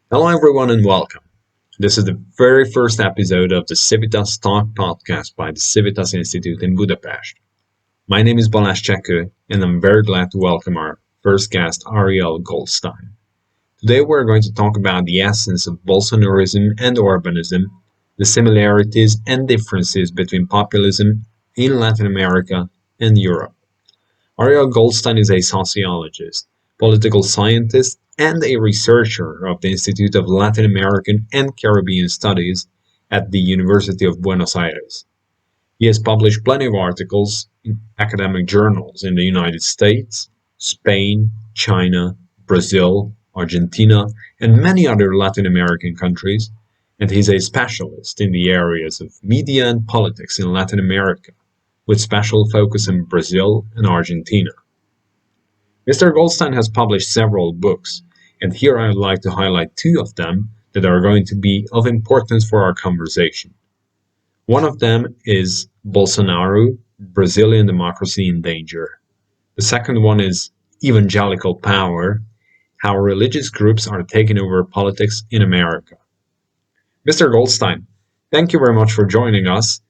Hello, everyone, and welcome. This is the very first episode of the Civitas Talk podcast by the Civitas Institute in Budapest. My name is Balázs Csekő, and I'm very glad to welcome our first guest, Ariel Goldstein. Today, we're going to talk about the essence of Bolsonarism and Urbanism, the similarities and differences between populism in Latin America and Europe. Ariel Goldstein is a sociologist, political scientist, and a researcher of the Institute of Latin American and Caribbean Studies at the University of Buenos Aires. He has published plenty of articles in academic journals in the United States, Spain, China, Brazil, Argentina, and many other Latin American countries, and he's a specialist in the areas of media and politics in Latin America, with special focus in Brazil and Argentina. Mr. Goldstein has published several books, and here I would like to highlight two of them that are going to be of importance for our conversation. One of them is Bolsonaro, Brazilian Democracy in Danger. The second one is Evangelical Power, How Religious Groups Are Taking Over Politics in America. Mr. Goldstein, thank you very much for joining us.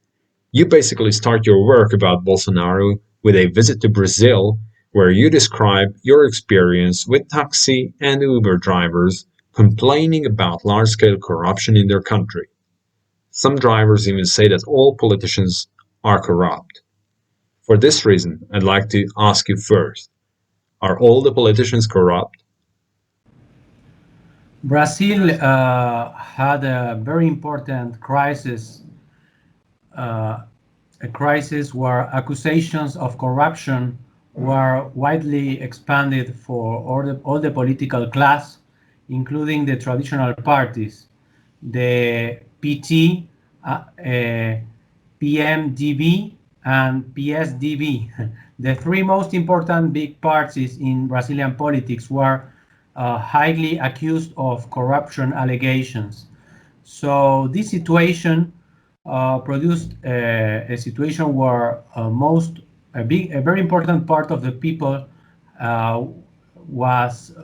You basically start your work about Bolsonaro with a visit to Brazil, where you describe your experience with taxi and Uber drivers complaining about large scale corruption in their country. Some drivers even say that all politicians are corrupt. For this reason, I'd like to ask you first, are all the politicians corrupt? Brazil had a very important crisis, uh, a crisis where accusations of corruption were widely expanded for all the political class, including the traditional parties, the PT, PMDB, and PSDB. The three most important big parties in Brazilian politics were highly accused of corruption allegations. So this situation produced a situation where a very important part of the people uh, was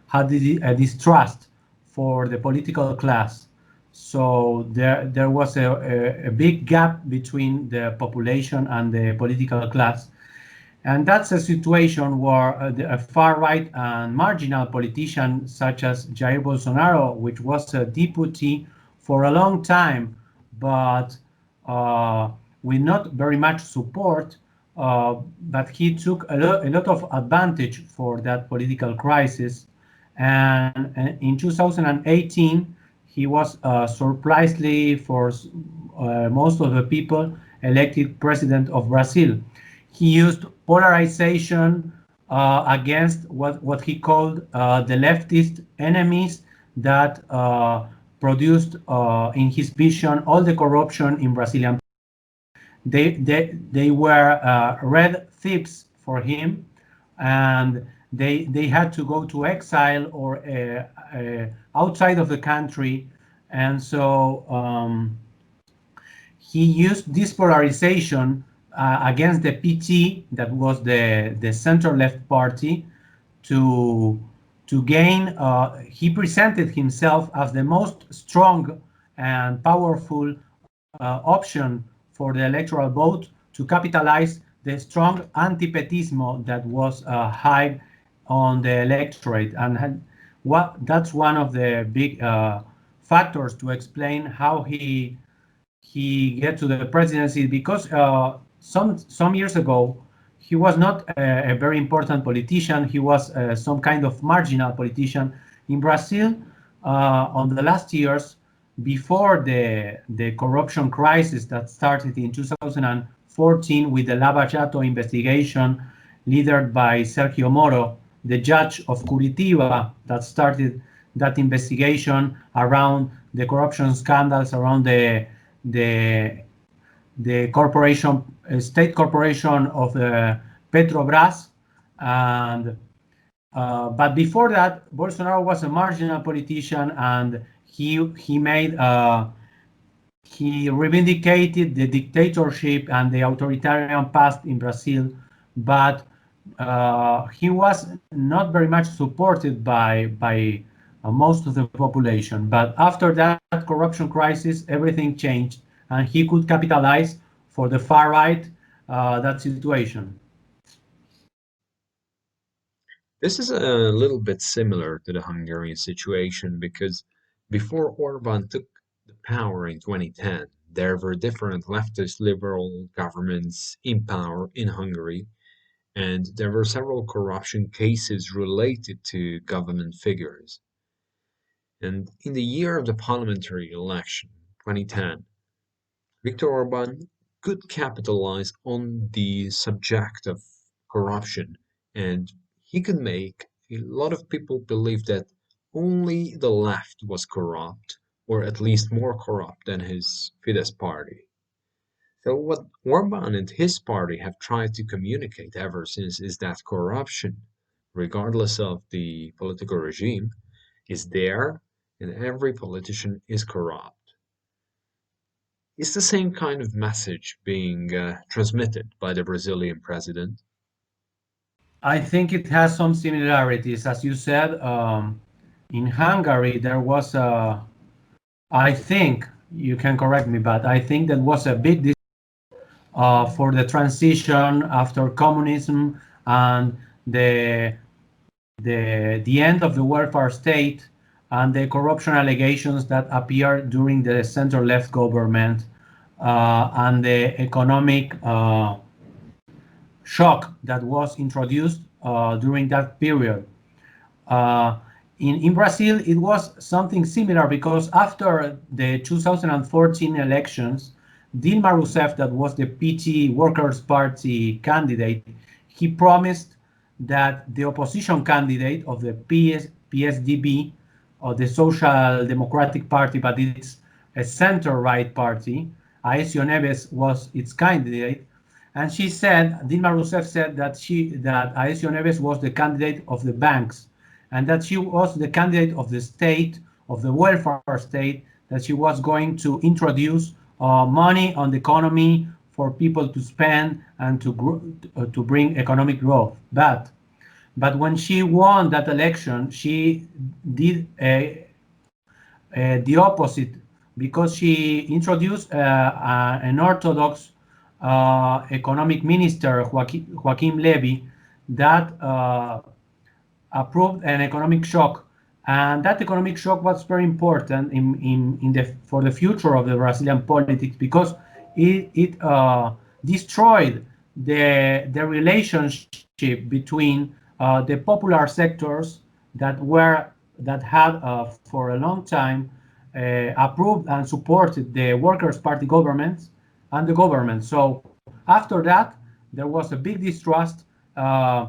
had a distrust for the political class. So there was a big gap between the population and the political class. And that's a situation where a far-right and marginal politician such as Jair Bolsonaro, which was a deputy for a long time, but uh, with not very much support, but he took a lot of advantage for that political crisis. And in 2018, he was surprisingly, for most of the people, elected president of Brazil. He used polarization against what he called the leftist enemies that produced, in his vision, all the corruption in Brazilian. They were red thieves for him, and they had to go to exile or outside of the country. And so he used this polarization against the PT, that was the center left party, to gain. He presented himself as the most strong and powerful option for the electoral vote to capitalize the strong anti-petismo that was high on the electorate. And that's one of the big factors to explain how he get to the presidency, because some years ago he was not a very important politician. He was some kind of marginal politician in Brazil. On the last years, before the corruption crisis that started in 2014 with the Lava Jato investigation led by Sergio Moro, the judge of Curitiba, that started that investigation around the corruption scandals around the the corporation, state corporation of Petrobras. And but before that, Bolsonaro was a marginal politician, and he reivindicated the dictatorship and the authoritarian past in Brazil, but he was not very much supported most of the population. But after that corruption crisis, everything changed, and he could capitalize for the far right that situation. This is a little bit similar to the Hungarian situation because before Orban took the power in 2010, there were different leftist liberal governments in power in Hungary, and there were several corruption cases related to government figures. And in the year of the parliamentary election, 2010, Viktor Orban could capitalize on the subject of corruption, and he could make a lot of people believe that only the left was corrupt, or at least more corrupt than his Fidesz party. So, what Orban and his party have tried to communicate ever since is that corruption, regardless of the political regime, is there, and every politician is corrupt. Is the same kind of message being transmitted by the Brazilian president? I think it has some similarities. As you said, in Hungary, there was a, I think, you can correct me, but I think that was a big for the transition after communism and the, the end of the welfare state and the corruption allegations that appeared during the center-left government and the economic shock that was introduced during that period. Uh, in Brazil, it was something similar because after the 2014 elections, Dilma Rousseff, that was the PT Workers' Party candidate, he promised that the opposition candidate of the PSDB, or the Social Democratic Party, but it's a center-right party, Aécio Neves was its candidate, and she said, Dilma Rousseff said that Aécio Neves was the candidate of the banks, and that she was the candidate of the state, of the welfare state, that she was going to introduce money on the economy for people to spend and to bring economic growth. But when she won that election, she did the opposite because she introduced an orthodox economic minister, Joaquim Levy, that approved an economic shock. And that economic shock was very important for the future of the Brazilian politics because it destroyed the relationship between the popular sectors that had for a long time approved and supported the Workers' Party governments and the government. So after that, there was a big distrust. The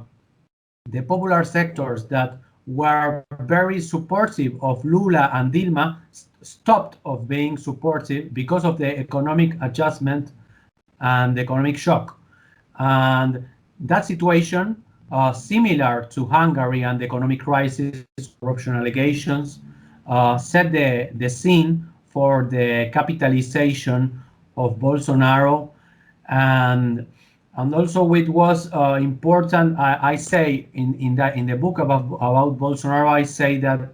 popular sectors that were very supportive of Lula and Dilma stopped of being supportive because of the economic adjustment and the economic shock. And that situation, similar to Hungary and the economic crisis, corruption allegations, set the scene for the capitalization of Bolsonaro. And also it was important. I say in the book about Bolsonaro, I say that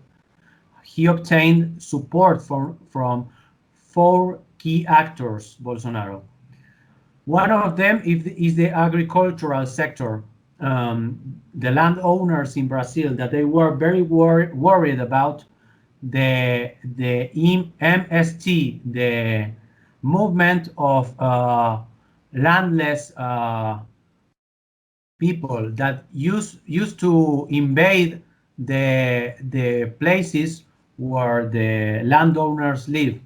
he obtained support from four key actors. Bolsonaro. One of them is the agricultural sector. The landowners in Brazil, that they were very worried about the MST, the movement of landless people that used to invade the places where the landowners live.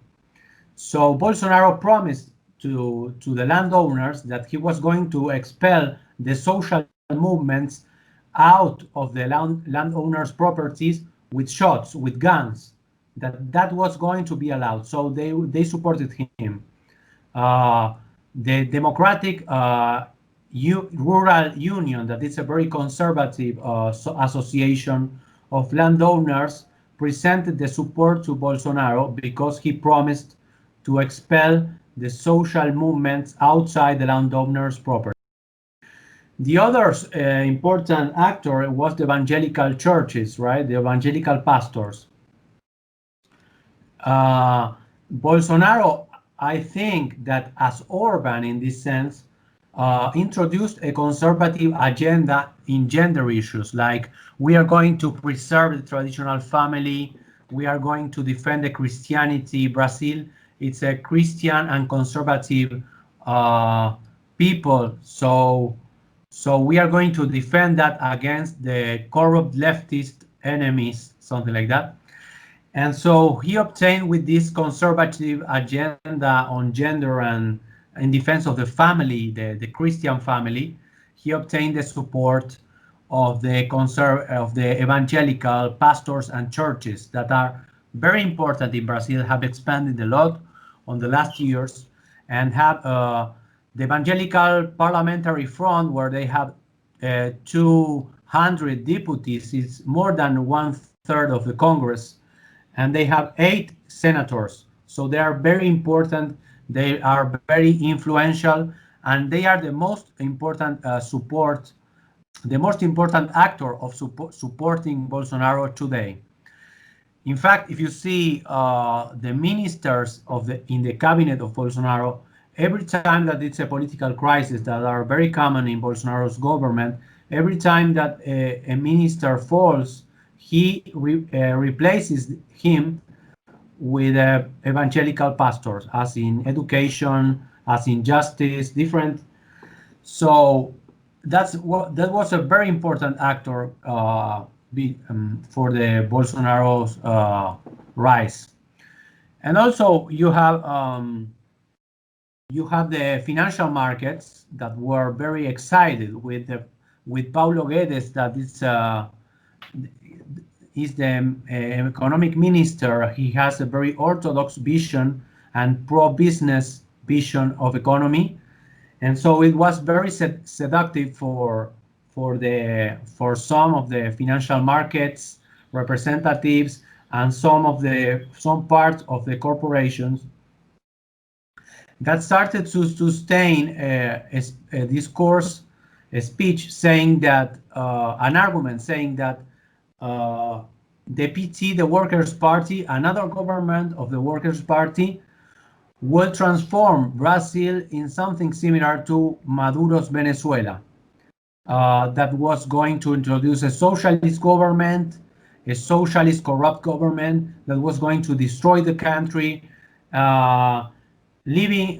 So Bolsonaro promised to the landowners that he was going to expel the social movements out of the landowners' properties with shots, with guns. That was going to be allowed. So they supported him. The Democratic Rural Union, that is a very conservative association of landowners, presented the support to Bolsonaro because he promised to expel the social movements outside the landowners' property. The other important actor was the evangelical churches, right? The evangelical pastors. Bolsonaro, I think that as Orban in this sense, introduced a conservative agenda in gender issues, like we are going to preserve the traditional family, we are going to defend the Christianity. Brazil, it's a Christian and conservative people, so we are going to defend that against the corrupt leftist enemies, something like that. And so he obtained with this conservative agenda on gender and in defense of the family, the Christian family, he obtained the support of of the evangelical pastors and churches that are very important in Brazil, have expanded a lot on the last years, and have the evangelical parliamentary front, where they have 200 deputies. It's more than one third of the Congress, and they have 8 senators. So they are very important. They are very influential, and they are the most important the most important actor of supporting Bolsonaro today. In fact, if you see the ministers in the cabinet of Bolsonaro, every time that it's a political crisis that are very common in Bolsonaro's government, every time that a minister falls, he replaces him with evangelical pastors, as in education, as in justice, different. So that was a very important actor for the Bolsonaro's rise. And also you have the financial markets that were very excited with Paulo Guedes, that is the economic minister. He has a very orthodox vision and pro-business vision of economy, and so it was very seductive for some of the financial markets representatives and some parts of the corporations that started to sustain a discourse, a speech saying that an argument saying that the PT, the Workers' Party, another government of the Workers' Party, will transform Brazil in something similar to Maduro's Venezuela, that was going to introduce a socialist government, a socialist corrupt government that was going to destroy the country, leaving,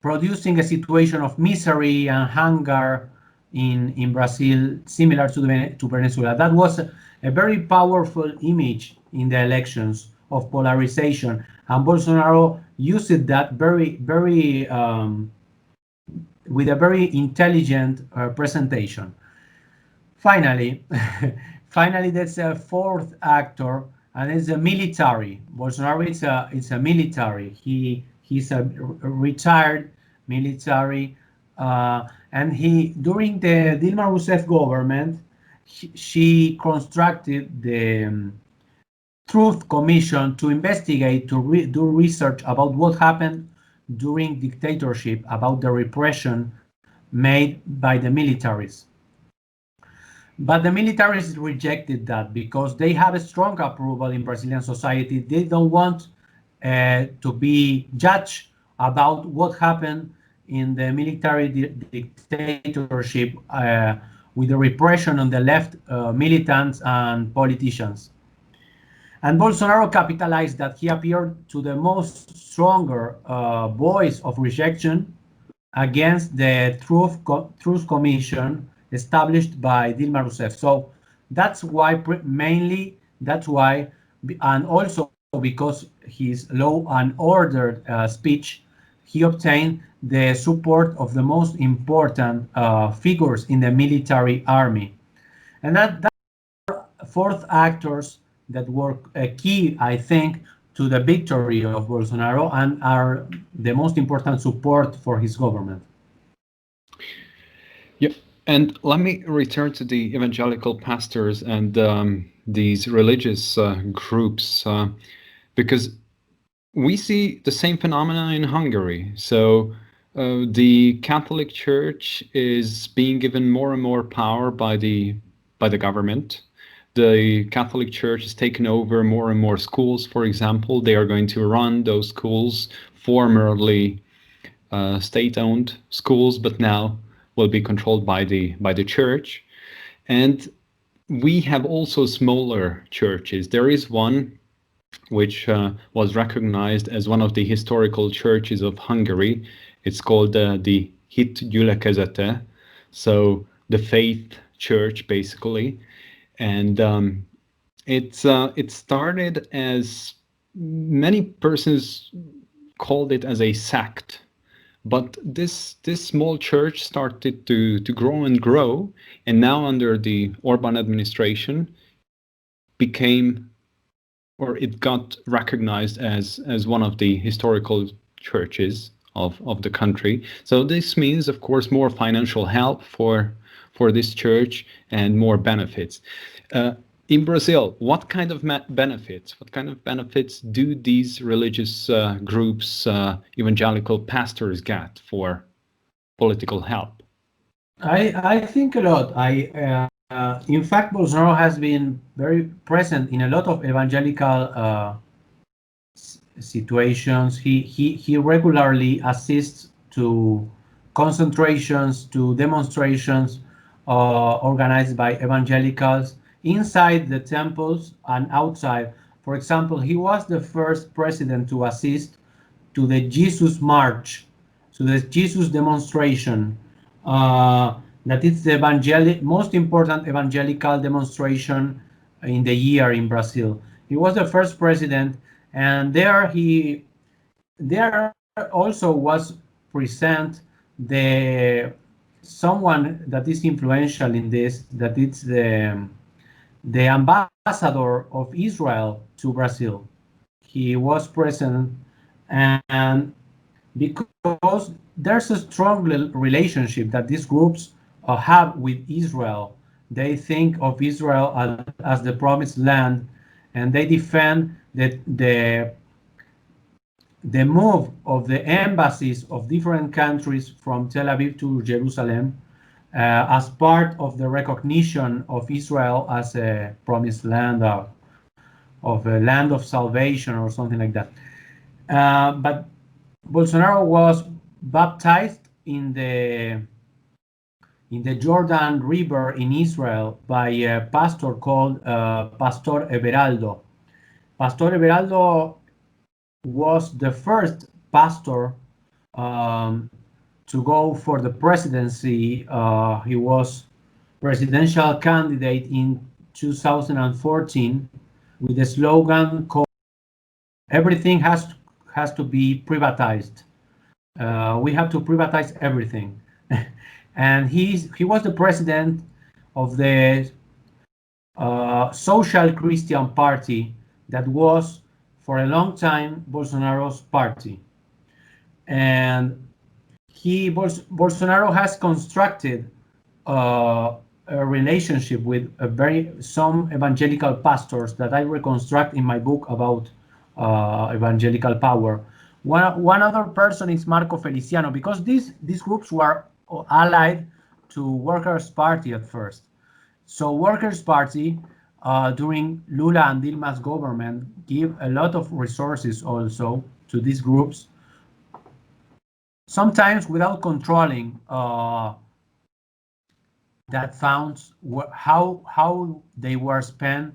producing a situation of misery and hunger in Brazil, similar to Venezuela. That was a very powerful image in the elections of polarization, and Bolsonaro used that very with a very intelligent presentation. Finally, finally, there's a fourth actor, and it's a military. Bolsonaro is a military. He's a retired military, and he, during the Dilma Rousseff government, she constructed the Truth Commission to investigate, to do research about what happened during dictatorship, about the repression made by the militaries. But the militaries rejected that because they have a strong approval in Brazilian society. They don't want to be judged about what happened in the military dictatorship with the repression on the left, militants and politicians. And Bolsonaro capitalized that. He appeared to the most stronger voice of rejection against the Truth Commission established by Dilma Rousseff. So that's why, mainly, that's why, and also because his law and order speech, he obtained the support of the most important figures in the military army. And that fourth actors that were key, I think, to the victory of Bolsonaro and are the most important support for his government. Yeah, and let me return to the evangelical pastors and these religious groups, because we see the same phenomenon in Hungary. So the Catholic Church is being given more and more power by the government. the Catholic Church has taken over more and more schools, for example. They are going to run those schools, formerly state-owned schools, but now will be controlled by the church. And we have also smaller churches. There is one which was recognized as one of the historical churches of Hungary. It's called the Hit Gyülekezete, so the faith church, basically. And it started as, many persons called it as a sect, but this small church started to grow and grow, and now under the Orban administration became, or it got recognized as one of the historical churches of the country. So this means, of course, more financial help for this church and more benefits. In Brazil, what kind of benefits do these religious groups, evangelical pastors, get for political help? I think a lot. In fact, Bolsonaro has been very present in a lot of evangelical situations. He regularly assists to concentrations, to demonstrations organized by evangelicals inside the temples and outside. For example, he was the first president to assist to the Jesus March, to the Jesus demonstration. That is the most important evangelical demonstration in the year in Brazil. He was the first president, and there also was present someone that is influential in this, that it's the ambassador of Israel to Brazil. He was present, and because there's a strong relationship that these groups have with Israel. They think of Israel as the promised land, and they defend the move of the embassies of different countries from Tel Aviv to Jerusalem as part of the recognition of Israel as a promised land, of a land of salvation or something like that. But Bolsonaro was baptized in the Jordan River in Israel by a pastor called Pastor Everaldo. Pastor Everaldo was the first pastor to go for the presidency. He was presidential candidate in 2014 with a slogan called "Everything has to be privatized." We have to privatize everything. And he was the president of the Social Christian Party that was for a long time Bolsonaro's party. And Bolsonaro has constructed a relationship with some evangelical pastors that I reconstruct in my book about evangelical power. One other person is Marco Feliciano, because these groups were allied to Workers' Party at first. So Workers' Party, during Lula and Dilma's government, give a lot of resources also to these groups, sometimes without controlling that funds, how they were spent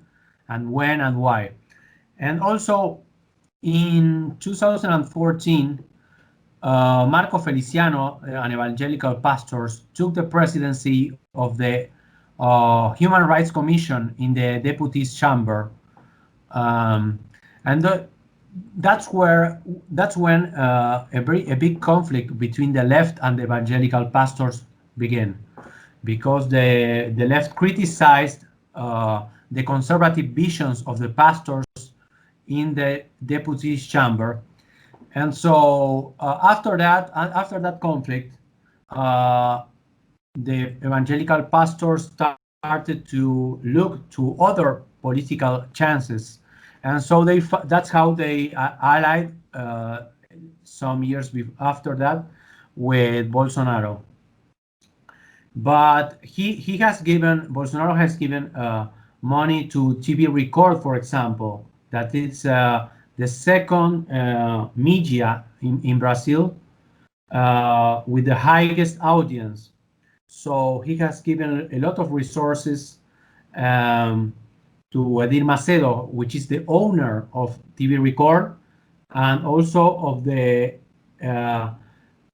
and when and why. And also in 2014, Marco Feliciano, an evangelical pastor, took the presidency of the Human Rights Commission in the Deputies Chamber, and that's when a big conflict between the left and the evangelical pastors began, because the left criticized the conservative visions of the pastors in the Deputies Chamber. And so after that conflict, the evangelical pastors started to look to other political chances, and so that's how they allied some years after that with Bolsonaro. But Bolsonaro has given money to TV Record, for example, that is the second media in Brazil with the highest audience. So he has given a lot of resources to Edir Macedo, which is the owner of TV Record, and also of the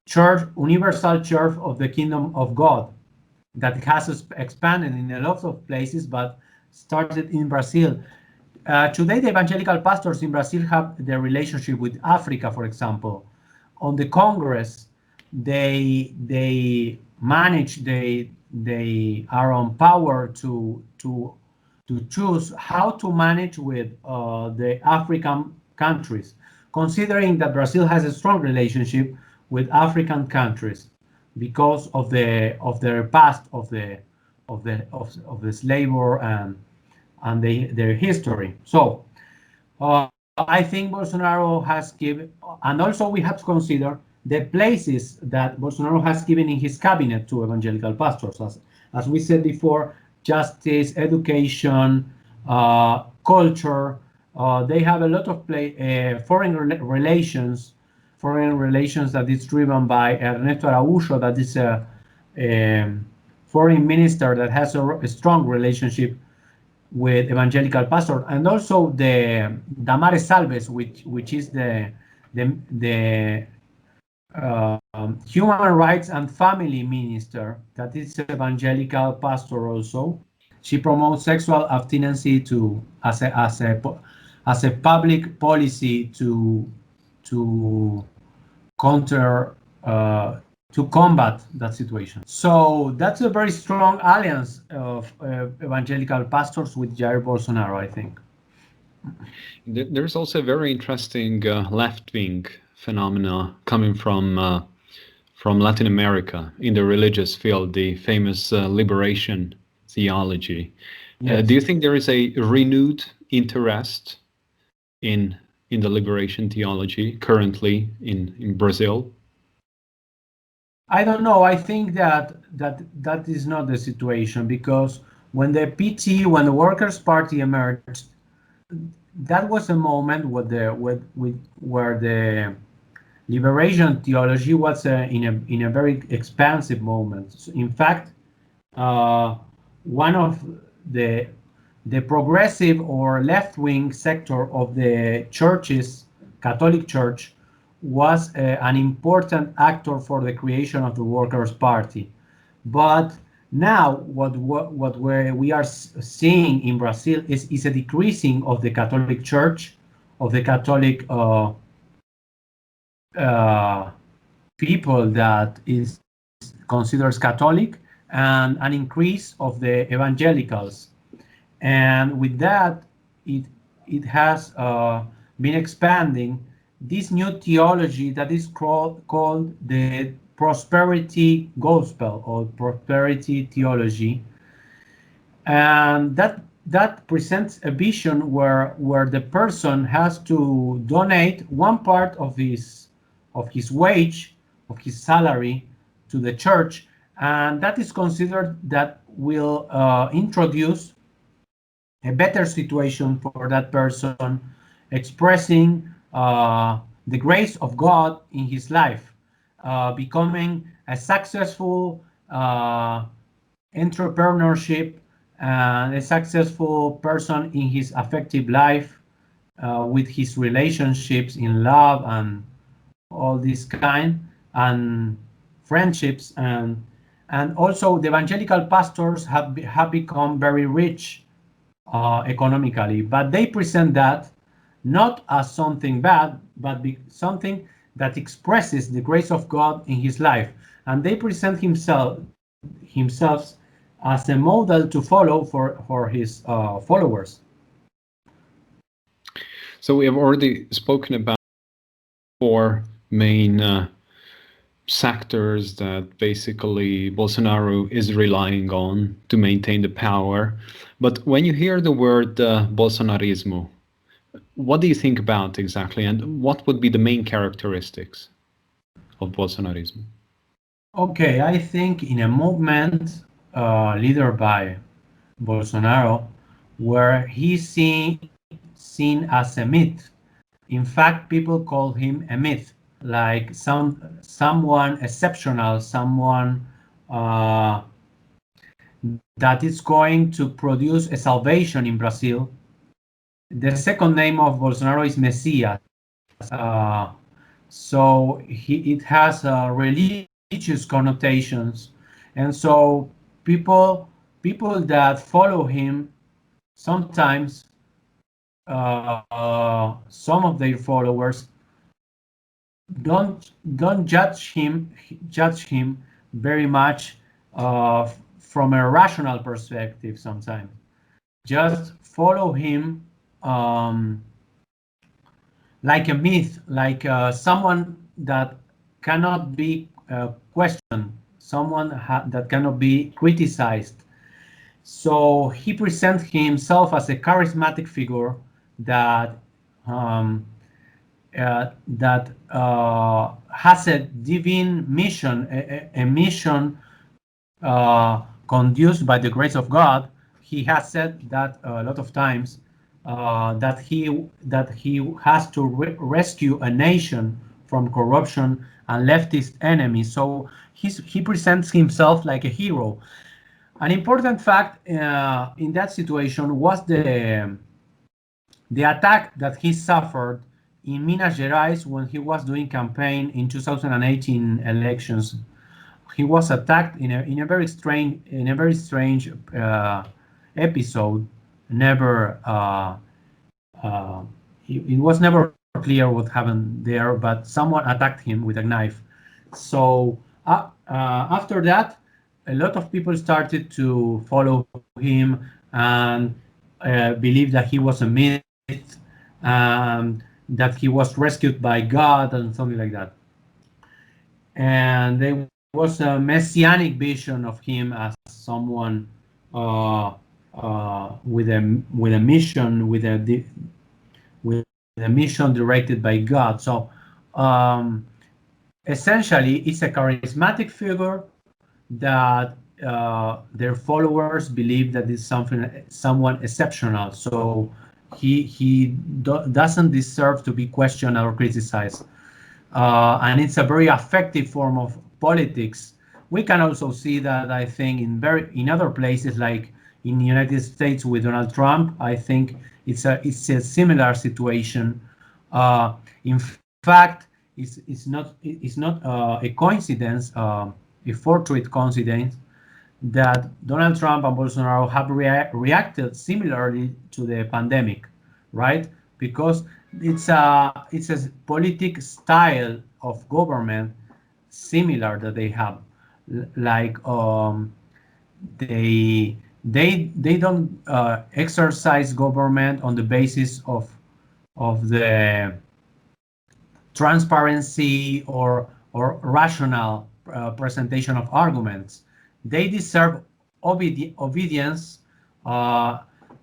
Church, Universal Church of the Kingdom of God, that has expanded in a lot of places, but started in Brazil. Today, the evangelical pastors in Brazil have their relationship with Africa, for example. On the Congress, they manage, they are on power to choose how to manage with the African countries, considering that Brazil has a strong relationship with African countries because of their past of the slavery and their history. So I think Bolsonaro has given, and also we have to consider the places that Bolsonaro has given in his cabinet to evangelical pastors. As we said before, justice, education, culture. They have a lot of foreign relations that is driven by Ernesto Araújo, that is a foreign minister that has a strong relationship with evangelical pastors, and also the Damares Alves, which is the human rights and family minister, that is evangelical pastor also. She promotes sexual abstinence as a public policy to counter to combat that situation. So that's a very strong alliance of evangelical pastors with Jair Bolsonaro, I think. There's also a very interesting left-wing phenomena coming from Latin America in the religious field, the famous liberation theology. Yes. Do you think there is a renewed interest in the liberation theology currently in Brazil? I don't know. I think that is not the situation, because when the PT, when the Workers' Party emerged, that was a moment where the liberation theology was in a very expansive moment. So in fact, one of the progressive or left-wing sector of the churches, Catholic Church, was an important actor for the creation of the Workers' Party. But now what we are seeing in Brazil is a decreasing of the Catholic Church, of the Catholic people that is considers Catholic, and an increase of the evangelicals. And with that, it has been expanding this new theology that is called the prosperity gospel, or prosperity theology, and that presents a vision where the person has to donate one part of his wage, of his salary, to the church, and that is considered that will introduce a better situation for that person, expressing the grace of God in his life, becoming a successful entrepreneurship and a successful person in his affective life, with his relationships in love and all this kind, and friendships, and also the evangelical pastors have become very rich economically, but they present that not as something bad, but something that expresses the grace of God in his life, and they present himself as a model to follow for his followers. So we have already spoken about four main sectors that basically Bolsonaro is relying on to maintain the power. But when you hear the word Bolsonarismo, what do you think about exactly, and what would be the main characteristics of Bolsonarismo? Okay, I think in a movement leader by Bolsonaro, where he's seen as a myth. In fact, people call him a myth, like someone exceptional, someone that is going to produce a salvation in Brazil. The second name of Bolsonaro is Messias. So it has religious connotations, and so people that follow him sometimes some of their followers don't judge him very much from a rational perspective. Sometimes just follow him like a myth, like someone that cannot be questioned, someone that cannot be criticized. So he presents himself as a charismatic figure that has a divine mission, a mission conduced by the grace of God. He has said that a lot of times, that he has to rescue a nation from corruption and leftist enemies. So he presents himself like a hero. An important fact in that situation was the attack that he suffered in Minas Gerais when he was doing campaign in 2018 elections. He was attacked in a very strange episode. Never it was never clear what happened there, but someone attacked him with a knife. So after that, a lot of people started to follow him and believe that he was a myth, that he was rescued by God and something like that. And there was a messianic vision of him as someone with a mission, with a mission directed by God. So essentially, it's a charismatic figure that their followers believe that is someone exceptional. So he doesn't deserve to be questioned or criticized. And it's a very effective form of politics. We can also see that, I think, in other places, like in the United States with Donald Trump. I think it's a similar situation. In fact, it's not a coincidence, a fortuitous coincidence, that Donald Trump and Bolsonaro have reacted similarly to the pandemic, right? Because it's a politic style of government similar that they have, like they don't exercise government on the basis of the transparency or rational presentation of arguments. They deserve obedience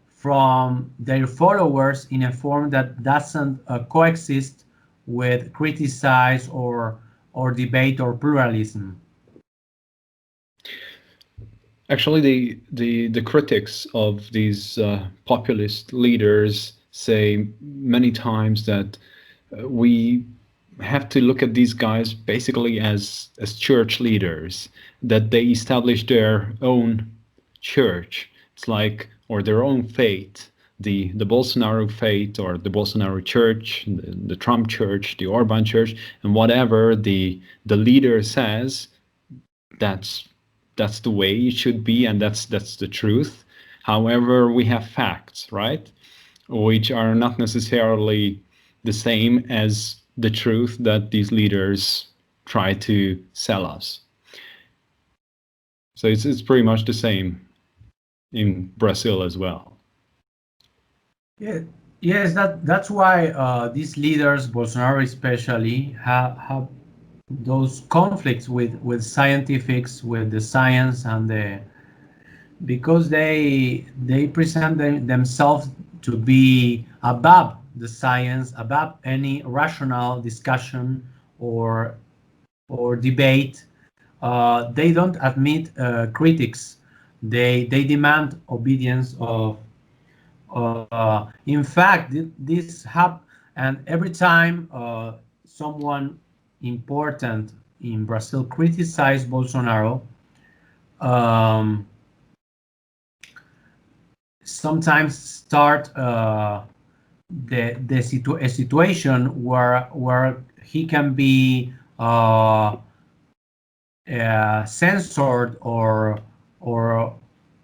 from their followers in a form that doesn't coexist with criticize or debate or pluralism. Actually, the critics of these populist leaders say many times that we have to look at these guys basically as church leaders, that they establish their own church. It's like, or their own faith, the Bolsonaro faith, or the Bolsonaro church, the Trump church, the Orban church, and whatever the leader says, that's the way it should be, and that's the truth. However, we have facts, right, which are not necessarily the same as the truth that these leaders try to sell us. So it's pretty much the same in Brazil as well. Yeah, yes, that's why these leaders, Bolsonaro especially, have those conflicts with scientifics, with the science and because they present themselves to be above the science, above any rational discussion or debate. They don't admit critics. They demand obedience In fact, this happened, and every time someone important in Brazil criticized Bolsonaro, um, sometimes start a situation where he can be censored or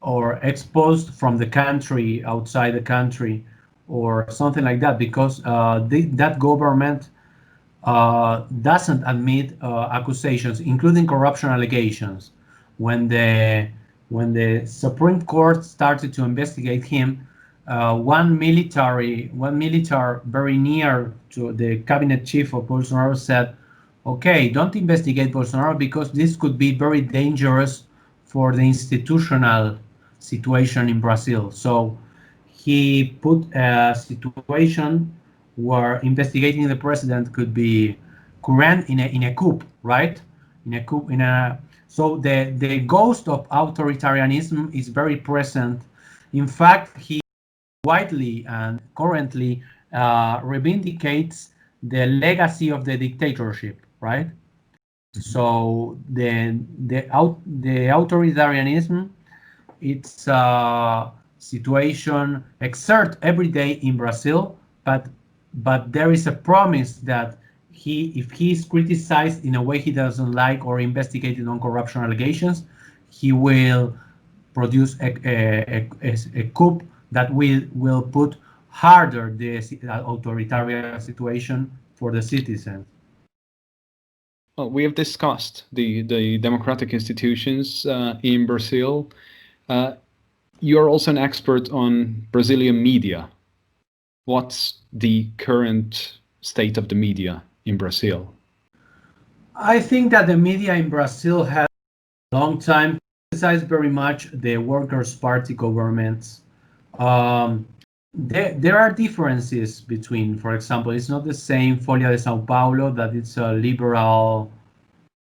or exposed from the country, outside the country, or something like that, because that government doesn't admit accusations, including corruption allegations. When the Supreme Court started to investigate him, one military very near to the cabinet chief of Bolsonaro said, "Okay, don't investigate Bolsonaro because this could be very dangerous for the institutional situation in Brazil." So he put a situation where investigating the president could be current in a coup, right? In a coup, in a so the ghost of authoritarianism is very present. In fact, he widely and currently reivindicates the legacy of the dictatorship, right? So the authoritarianism, it's a situation exert every day in Brazil, but there is a promise that if he is criticized in a way he doesn't like or investigated on corruption allegations, he will produce a coup that will put harder the authoritarian situation for the citizens. Well, we have discussed the democratic institutions in Brazil. You are also an expert on Brazilian media. What's the current state of the media in Brazil? I think that the media in Brazil has a long time criticized very much the Workers' Party governments. There are differences between, for example, it's not the same Folha de Sao Paulo, that it's a liberal,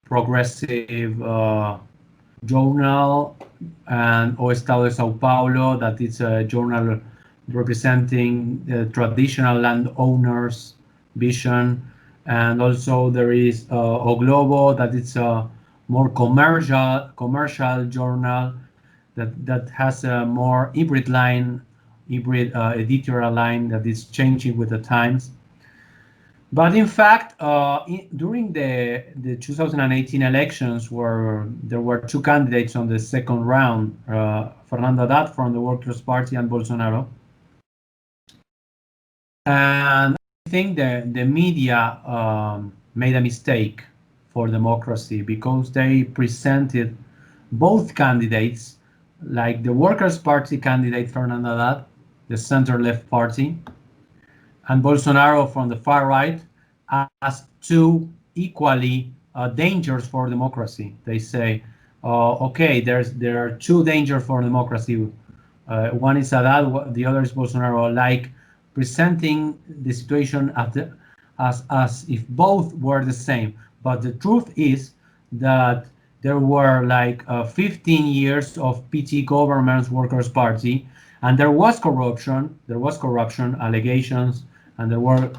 progressive journal, and O Estado de Sao Paulo, that it's a journal representing the traditional landowners' vision. And also there is O Globo, that it's a more commercial journal that has a more hybrid editorial line that is changing with the times. But in fact, during the 2018 elections, where there were two candidates on the second round, Fernando Haddad from the Workers' Party and Bolsonaro, and I think the media made a mistake for democracy, because they presented both candidates, like the Workers' Party candidate Fernando Haddad, the center-left party, and Bolsonaro from the far right, as two equally dangers for democracy. They say, okay, there are two dangers for democracy. One is Haddad, the other is Bolsonaro, like presenting the situation as if both were the same. But the truth is that there were like 15 years of PT government's Workers' Party, and there was corruption allegations, and there were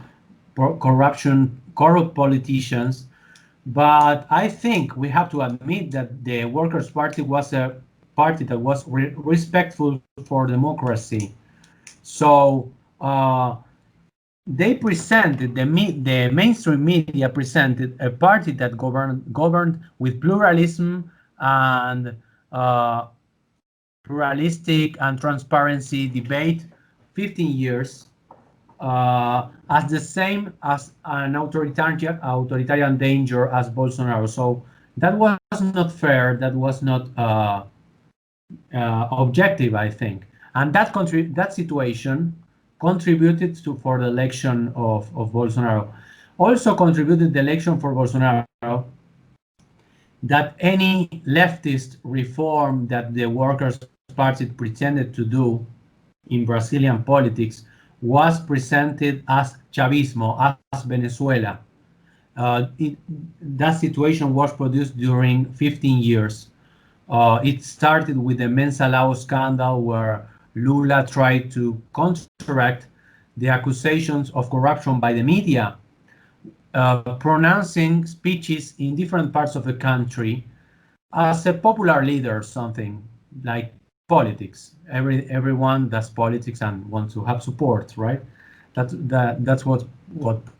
corrupt politicians. But I think we have to admit that the Workers' Party was a party that was respectful for democracy. So they presented, the mainstream media presented a party that governed with pluralism and pluralistic and transparency debate 15 years, as the same as an authoritarian danger as Bolsonaro. So that was not fair. That was not objective, I think. And that situation contributed for the election of Bolsonaro. Also contributed the election for Bolsonaro that any leftist reform that the Workers' Party pretended to do in Brazilian politics was presented as Chavismo, as Venezuela. That situation was produced during 15 years. It started with the Mensalão scandal, where Lula tried to counteract the accusations of corruption by the media, pronouncing speeches in different parts of the country as a popular leader, something like politics. Everyone does politics and wants to have support, right? That's what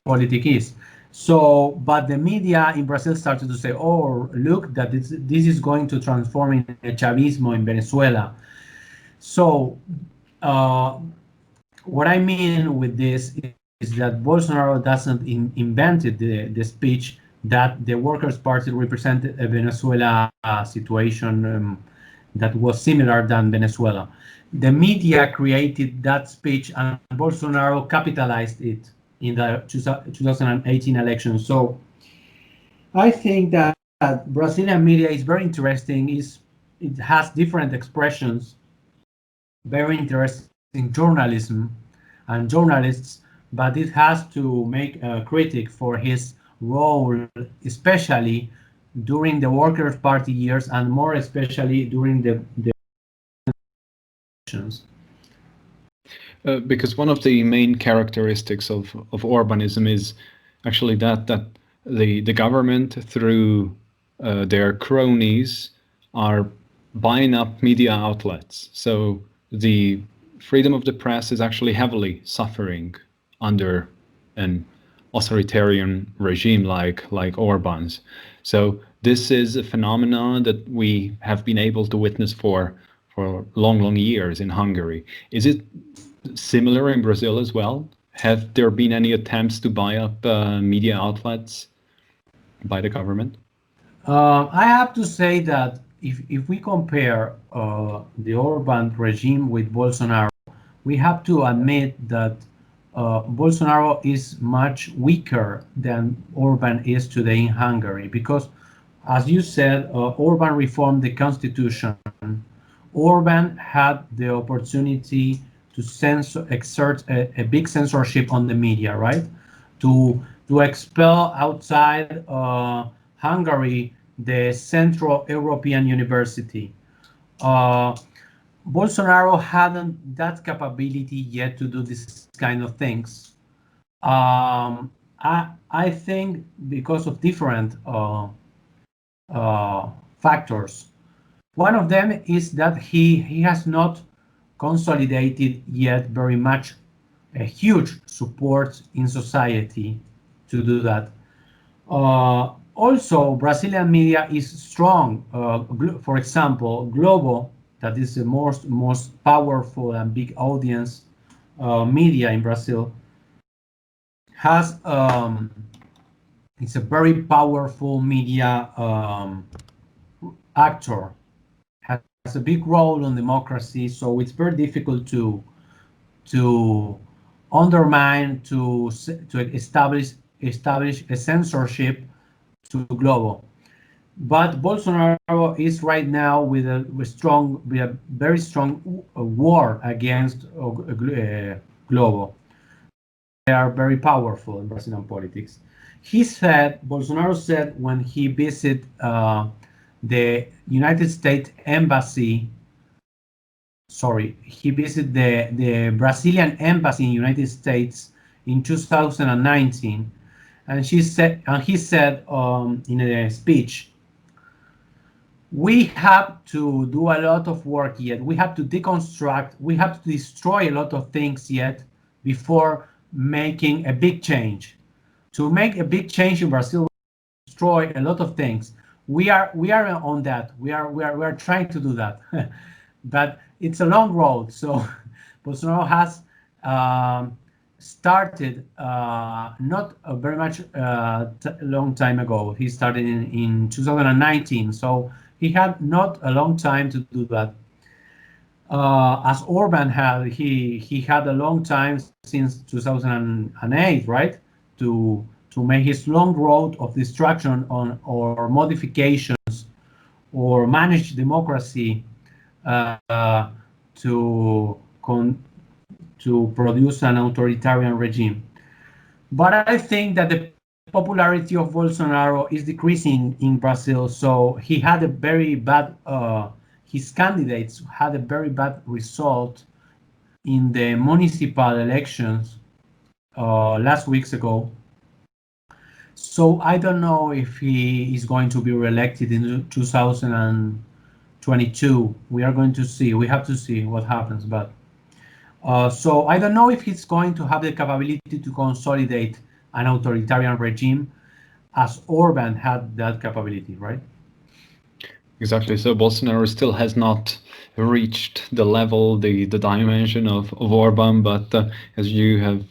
politics is. So, but the media in Brazil started to say, "Oh, look, that this is going to transform in a Chavismo in Venezuela." So, uh, what I mean with this is that Bolsonaro doesn't invented the speech that the Workers' Party represented a Venezuela situation that was similar than Venezuela. The media created that speech, and Bolsonaro capitalized it in the 2018 election. So I think that Brazilian media is very interesting. It has different expressions, very interesting journalism and journalists, but it has to make a critic for his role, especially during the Workers' Party years and more especially during the elections. Because one of the main characteristics of Orbanism is actually that the government, through their cronies, are buying up media outlets. So the freedom of the press is actually heavily suffering under an authoritarian regime like Orban's. So this is a phenomenon that we have been able to witness for long years in Hungary. Is it similar in Brazil as well? Have there been any attempts to buy up media outlets by the government? I have to say that if we compare the Orban regime with Bolsonaro, we have to admit that Bolsonaro is much weaker than Orban is today in Hungary because, as you said, Orban reformed the constitution. Orban had the opportunity to exert a big censorship on the media, right? To expel outside Hungary the Central European University. Bolsonaro hadn't that capability yet to do this kind of things. I think because of different factors. One of them is that he has not consolidated yet very much a huge support in society to do that. Also, Brazilian media is strong. For example, Globo, that is the most powerful and big audience media in Brazil, has it's a very powerful media actor, has a big role on democracy. So it's very difficult to undermine, to establish a censorship to Globo. But Bolsonaro is right now with a very strong war against Globo. They are very powerful in Brazilian politics. Bolsonaro said when he visited the United States Embassy, he visited the Brazilian Embassy in the United States in 2019, and he said in a speech, we have to do a lot of work yet. We have to deconstruct, we have to destroy a lot of things yet before making a big change. To make a big change in Brazil, destroy a lot of things. We are on that. We are trying to do that, but it's a long road. So Bolsonaro has started not very much long time ago. He started in 2019. So he had not a long time to do that. As Orban had, he had a long time since 2008, right? To make his long road of destruction or modifications or manage democracy to produce an authoritarian regime. But I think that the popularity of Bolsonaro is decreasing in Brazil. So he had a very bad, his candidates had a very bad result in the municipal elections last weeks ago. So I don't know if he is going to be reelected in 2022. We are going to see. We have to see what happens. But so I don't know if he's going to have the capability to consolidate an authoritarian regime as Orban had that capability, right? Exactly. So Bolsonaro still has not reached the level, the dimension of Orban, but as you have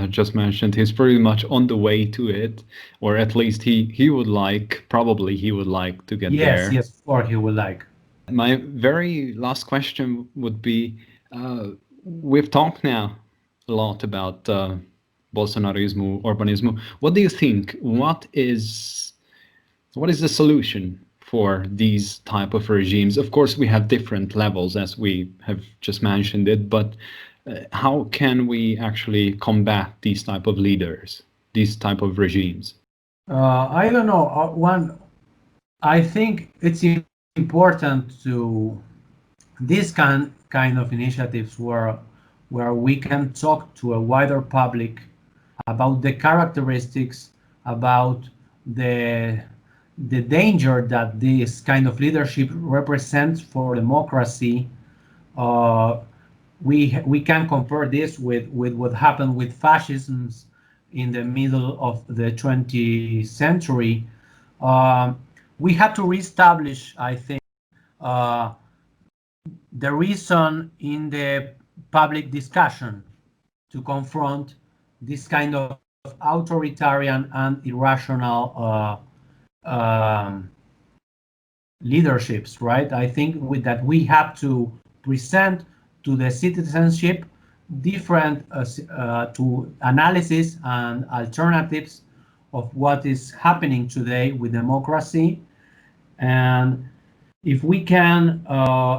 just mentioned, he's pretty much on the way to it, or at least he would like, probably he would like to get there. Yes, or he would like. My very last question would be, we've talked now a lot about Bolsonarismo, Orbanismo. What do you think? What is the solution for these type of regimes? Of course, we have different levels, as we have just mentioned it, but how can we actually combat these type of leaders, these type of regimes? I don't know. I think it's important to this kind of initiatives where we can talk to a wider public about the characteristics, about the danger that this kind of leadership represents for democracy. We can compare this with what happened with fascism in the middle of the 20th century. We have to reestablish, I think, the reason in the public discussion to confront this kind of authoritarian and irrational leaderships, right? I think that we have to present to the citizenship different to analysis and alternatives of what is happening today with democracy. And if we can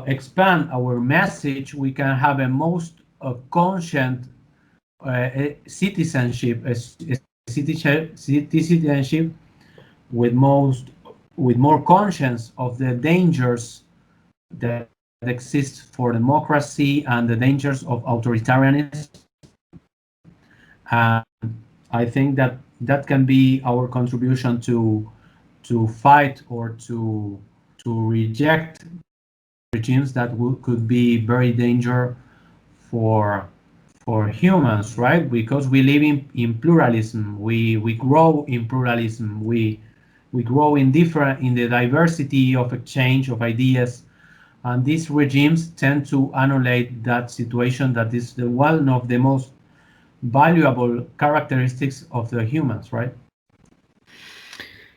expand our message, we can have a most conscient citizenship with more conscience of the dangers that exist for democracy and the dangers of authoritarianism. And I think that can be our contribution to fight or to reject regimes that could be very dangerous for humans, right? Because we live in pluralism. We grow in pluralism. We grow in the diversity of exchange of ideas, and these regimes tend to annihilate that situation. That is one of the most valuable characteristics of the humans, right?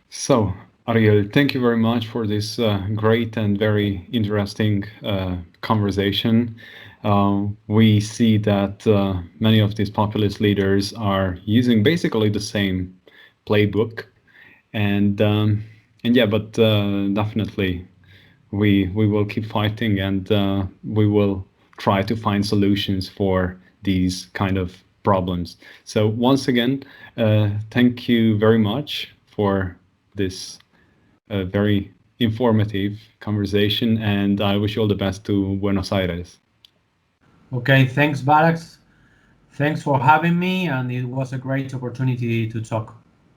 So, Ariel, thank you very much for this great and very interesting conversation. We see that many of these populist leaders are using basically the same playbook, and yeah, but definitely we will keep fighting, and we will try to find solutions for these kind of problems. So once again, thank you very much for this very informative conversation, and I wish you all the best to Buenos Aires. Okay, thanks, Barax. Thanks for having me, and it was a great opportunity to talk.